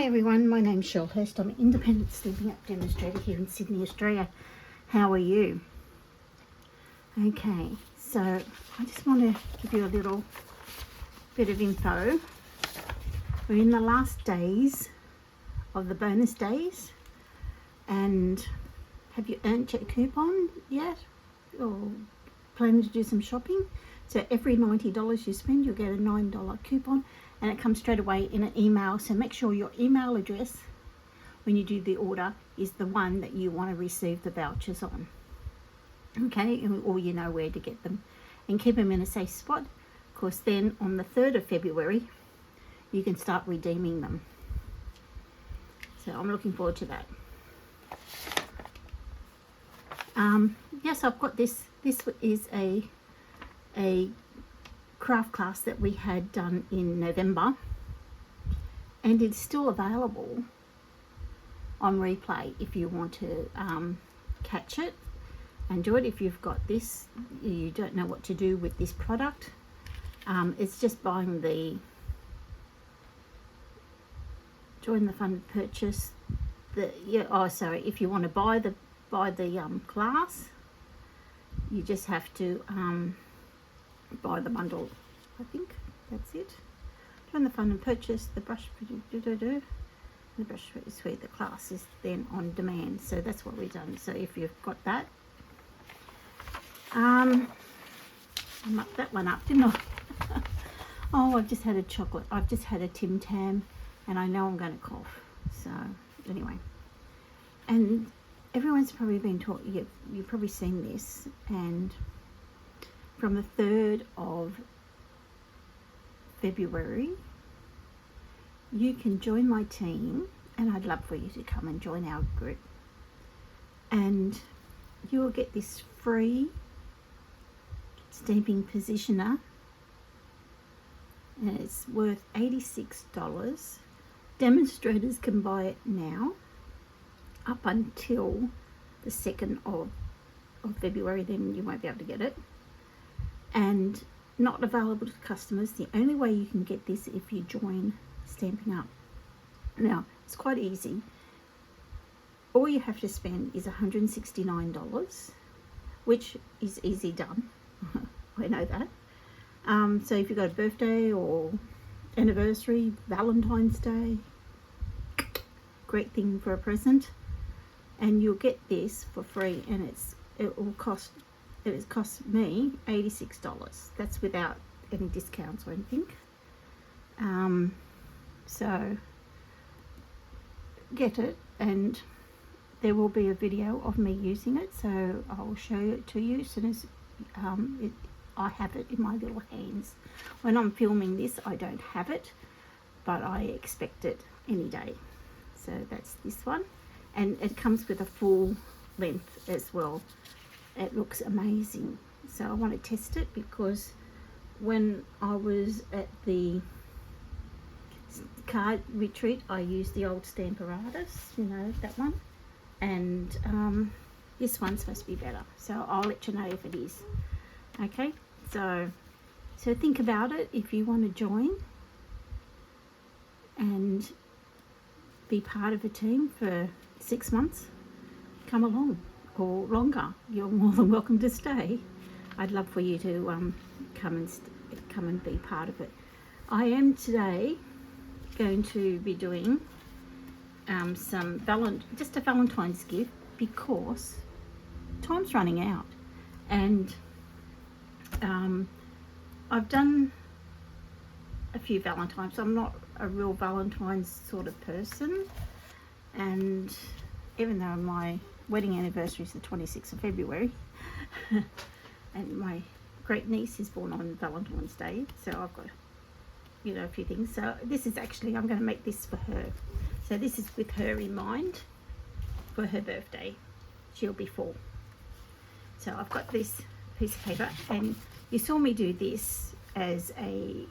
Hi everyone, my name's Cheryl Hurst. I'm an independent Stampin'Up demonstrator here in Sydney, Australia. How are you? Okay, so I just want to give you a little bit of info. We're in the last days of the bonus days, and have you earned your coupon yet or planning to do some shopping? So every $90 you spend, you'll get a $9 coupon, and it comes straight away in an email. So make sure your email address when you do the order is the one that you want to receive the vouchers on. Okay, or you know where to get them, and keep them in a safe spot. Of course, then on the 3rd of February, you can start redeeming them. So I'm looking forward to that. Yes, I've got this. This is a craft class that we had done in November, and it's still available on replay if you want to catch it and do it. If you've got this, you don't know what to do with this product, it's just buying the join the fund purchase. If you want to buy the class, you just have to buy the bundle. I think that's it. Join the fund and purchase the brush. The brush suite. The class is then on demand. So that's what we've done. So if you've got that, I mucked that one up, didn't I? Oh, I've just had a chocolate. I've just had a Tim Tam, and I know I'm going to cough. So anyway, and everyone's probably been taught. You've probably seen this, and from the 3rd of February, you can join my team, and I'd love for you to come and join our group, and you will get this free stamping positioner, and it's worth $86. Demonstrators can buy it now up until the 2nd of February, then you won't be able to get it, and not available to customers. The only way you can get this if you join Stampin' Up. Now, it's quite easy. All you have to spend is $169, which is easy done. I know that. So if you've got a birthday or anniversary, Valentine's Day, great thing for a present, and you'll get this for free, and it cost me $86. That's without any discounts or anything. So get it, and there will be a video of me using it, so I'll show it to you as soon as I have it in my little hands. When I'm filming this, I don't have it, but I expect it any day. So that's this one, and it comes with a full length as well. It looks amazing. So I want to test it, because when I was at the card retreat, I used the old Stamparatus, you know, that one, and this one's supposed to be better, so I'll let you know if it is. Okay, so think about it. If you want to join and be part of a team for 6 months, come along, or longer. You're more than welcome to stay. I'd love for you to come and be part of it. I am today going to be doing just a Valentine's gift, because time's running out, and I've done a few Valentines. I'm not a real Valentine's sort of person, and even though my wedding anniversary is the 26th of February, and my great niece is born on Valentine's Day, so I've got, you know, a few things. So this is actually, I'm going to make this for her. So this is with her in mind for her birthday. She'll be 4. So I've got this piece of paper, and you saw me do this as a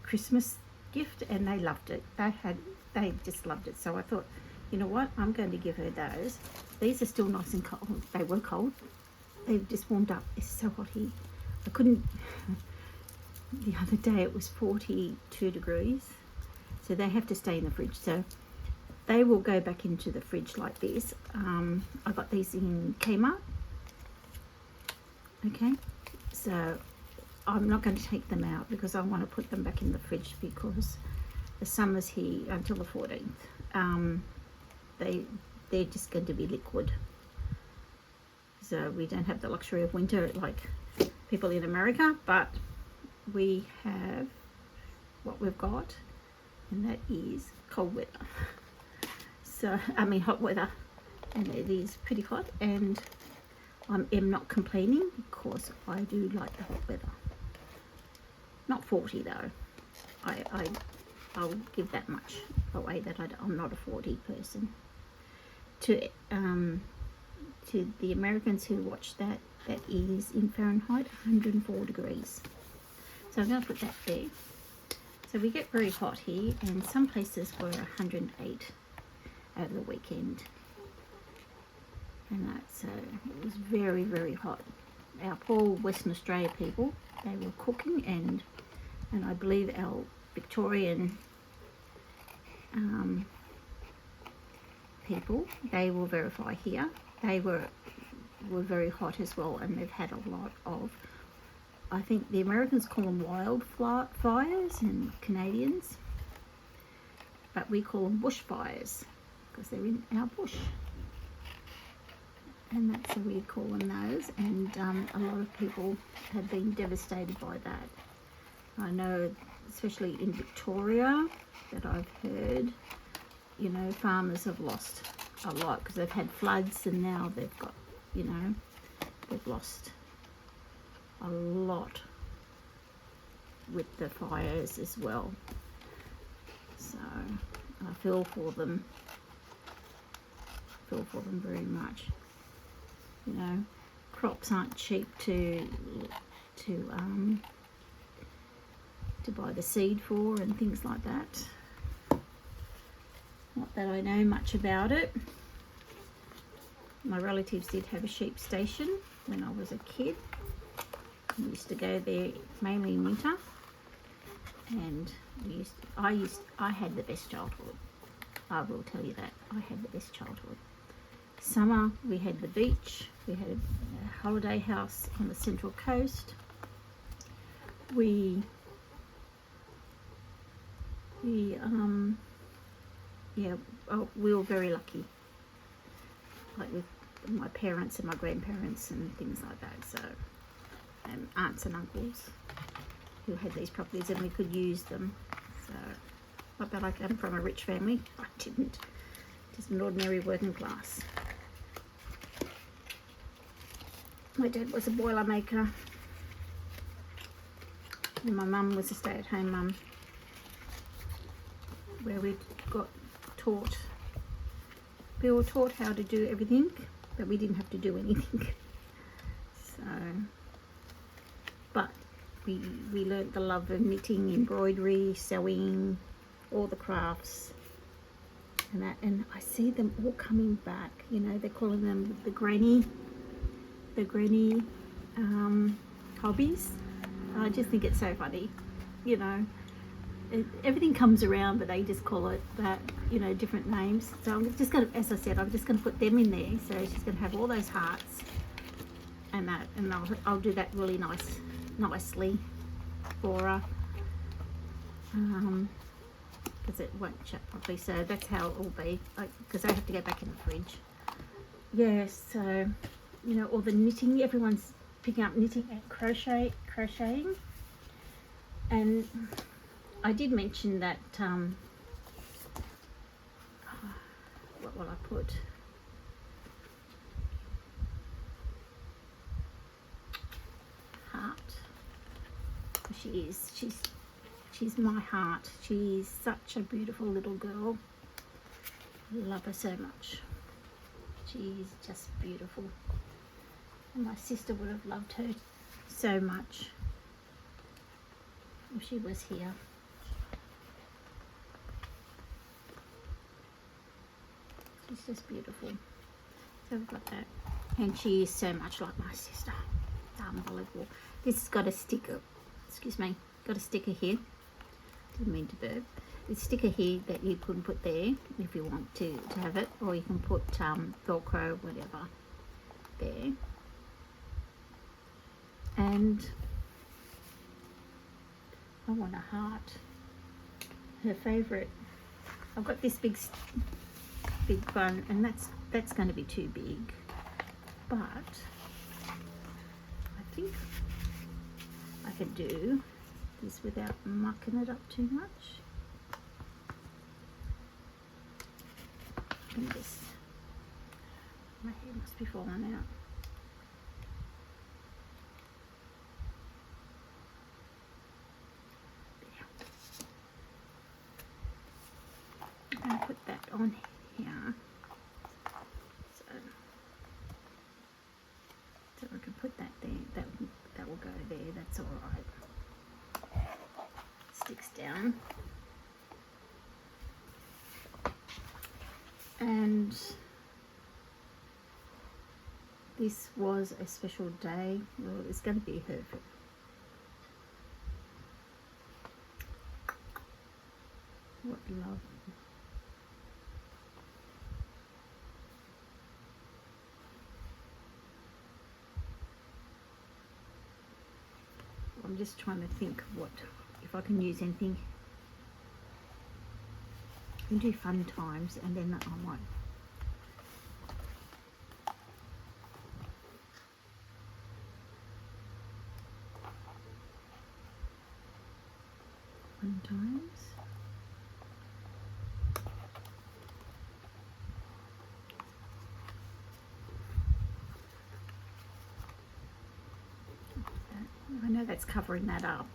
Christmas gift, and they loved it. They just loved it. So I thought, you know what, I'm going to give her those. These are still nice and cold. They were cold. They've just warmed up. It's so hot here. I couldn't, the other day it was 42 degrees, so they have to stay in the fridge. So they will go back into the fridge like this. I got these in Kmart. Okay, so I'm not going to take them out because I want to put them back in the fridge because the summer's here until the 14th. They're just going to be liquid. So we don't have the luxury of winter like people in America, but we have what we've got, and that is cold weather. So I mean hot weather, and it is pretty hot, and I am not complaining because I do like the hot weather. Not 40 though. I'll give that much away that I'm not a 40 person. To the Americans who watch that, that is in Fahrenheit 104 degrees. So I'm going to put that there. So we get very hot here, and some places were 108 over the weekend. And so it was very, very hot. Our poor Western Australia people, they were cooking, and I believe our Victorian people, they will verify here, they were very hot as well, and they've had a lot of, I think the Americans call them wildfires and Canadians, but we call them bushfires because they're in our bush, and that's what we call them those. And a lot of people have been devastated by that. I know, especially in Victoria, that I've heard, you know, farmers have lost a lot because they've had floods, and now they've got, you know, they've lost a lot with the fires as well. So I feel for them. Feel for them very much. You know, crops aren't cheap to buy the seed for and things like that. Not that I know much about it. My relatives did have a sheep station when I was a kid. We used to go there mainly in winter, and I had the best childhood. I will tell you that. I had the best childhood. Summer, we had the beach. We had a holiday house on the Central Coast. We were very lucky, like with my parents and my grandparents and things like that. So, and aunts and uncles who had these properties, and we could use them. So, not that I come from a rich family. I didn't. Just an ordinary working class. My dad was a boiler maker, and my mum was a stay-at-home mum, where we were taught how to do everything, but we didn't have to do anything. So, but we learnt the love of knitting, embroidery, sewing, all the crafts, and that. And I see them all coming back. You know, they're calling them the granny hobbies. I just think it's so funny. You know, everything comes around, but they just call it that, you know, different names. So I'm just going to, as I said, I'm just going to put them in there. So she's going to have all those hearts and that, and I'll do that really nicely for her, because it won't shut properly. So that's how it will be, because I have to go back in the fridge. Yeah, so, you know, all the knitting, everyone's picking up knitting and crocheting. And I did mention that, what will I put? Heart. She's my heart. She's such a beautiful little girl. I love her so much. She's just beautiful. And my sister would have loved her so much if she was here. She's just beautiful. So we've got that. And she is so much like my sister. Unbelievable. This has got a sticker. Excuse me. Got a sticker here. Didn't mean to burp. the sticker here that you can put there if you want to have it, or you can put Velcro, whatever, there. And I want a heart. Her favourite. I've got this big one, and that's going to be too big. But I think I could do this without mucking it up too much. And this, my hair must be falling out. I'm going to put that on here. So I can put that there. That will go there. That's all right. Sticks down. And this was a special day. Well, it's going to be her. What love. I'm just trying to think if I can use anything. I can do fun times, and then I might. Fun times. I know that's covering that up,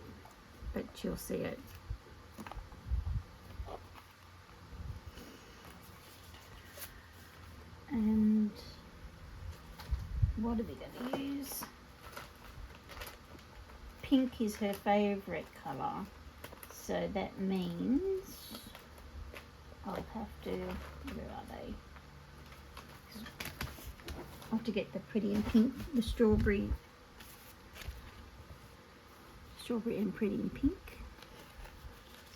but you'll see it. And what are we going to use? Pink is her favourite colour, so that means I'll have to, where are they? I'll have to get the pretty and pink, the strawberry and pretty and pink.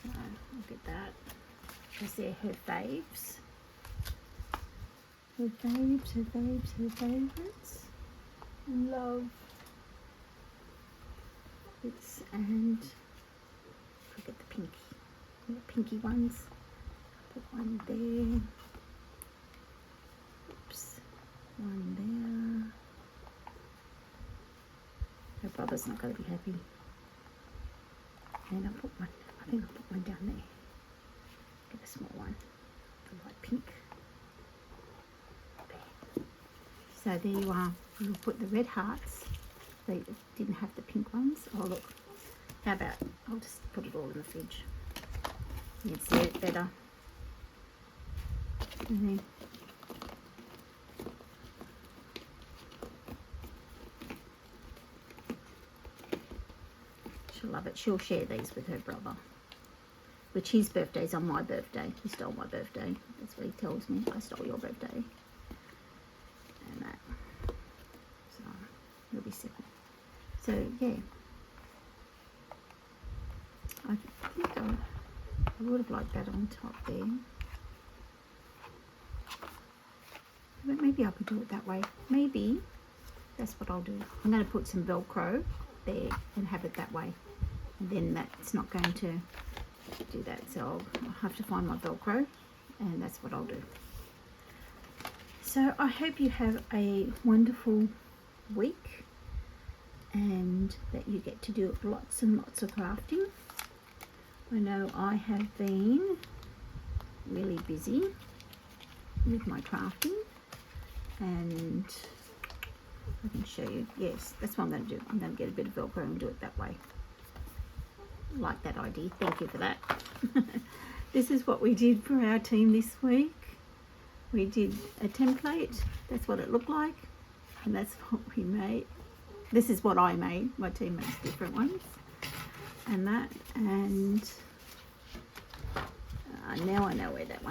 So look at that, because they're her faves. Her favourites. Love. It's, and look at the pinky. The pinky ones. Put one there. Oops. One there. Her brother's not going to be happy. And I'll put one, I think I'll put one down there. Get a small one. The light pink. So there you are. We'll put the red hearts. They didn't have the pink ones. Oh look, how about, I'll just put it all in the fridge. You can see it better. And then she'll love it. She'll share these with her brother. Which his birthday's on my birthday. He stole my birthday. That's what he tells me. I stole your birthday. That. So it'll be simple. So yeah, I think I would have liked that on top there, but maybe I could do it that way. Maybe that's what I'll do. I'm going to put some Velcro there and have it that way, and then that's not going to do that. So I'll have to find my Velcro, and that's what I'll do. So I hope you have a wonderful week and that you get to do lots and lots of crafting. I know I have been really busy with my crafting, and I can show you. Yes, that's what I'm going to do. I'm going to get a bit of Velcro and do it that way. Like that idea. Thank you for that. This is what we did for our team this week. We did a template, that's what it looked like, and that's what we made. This is what I made. My team makes different ones. And that, and now I know where that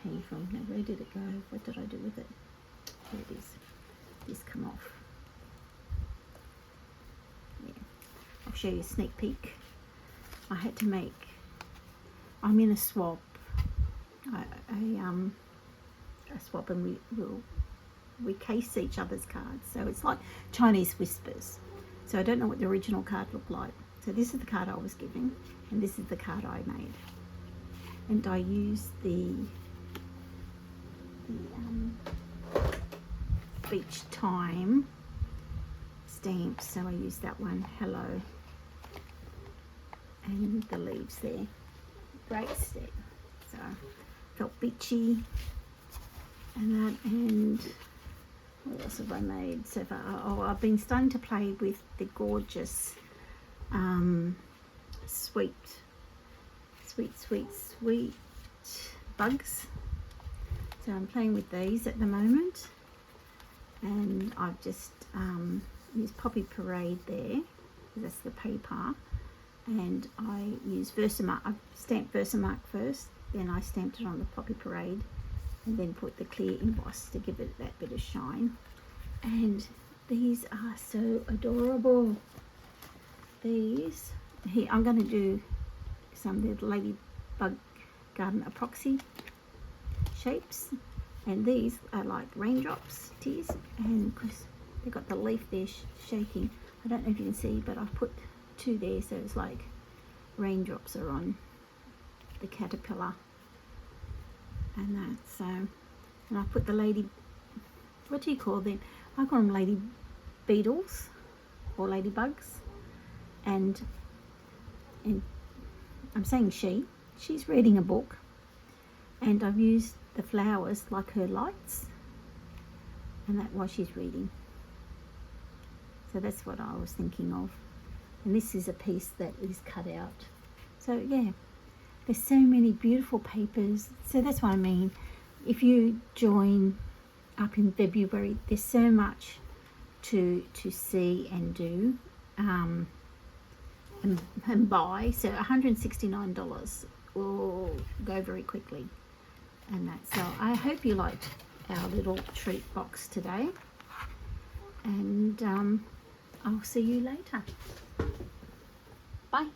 came from. Now where did it go? What did I do with it? Here it is. This come off. Yeah. I'll show you a sneak peek. I had to make I'm in a swap. A swap, and we case each other's cards. So it's like Chinese whispers. So I don't know what the original card looked like. So this is the card I was given, and this is the card I made. And I used the Beach Time stamps. So I used that one, hello, and the leaves there. Great stick. So felt beachy, and that, and what else have I made so far? Oh, I've been starting to play with the gorgeous sweet bugs. So I'm playing with these at the moment, and I've just used Poppy Parade there. That's the paper, and I use Versamark. I stamped Versamark first, then I stamped it on the Poppy Parade, and then put the clear emboss to give it that bit of shine. And these are so adorable. These here, I'm going to do some of the Ladybug Garden epoxy shapes, and these are like raindrops, tears, and because they've got the leaf there shaking. I don't know if you can see, but I've put two there, so it's like raindrops are on the caterpillar and that. So, and I put the what do you call them? I call them lady beetles or ladybugs, and I'm saying she's reading a book, and I've used the flowers like her lights, and that's why she's reading. So that's what I was thinking of. And this is a piece that is cut out. So yeah, there's so many beautiful papers. So that's what I mean. If you join up in February, there's so much to see and do and buy. So $169 will go very quickly. And that. So I hope you liked our little treat box today. And I'll see you later. Bye.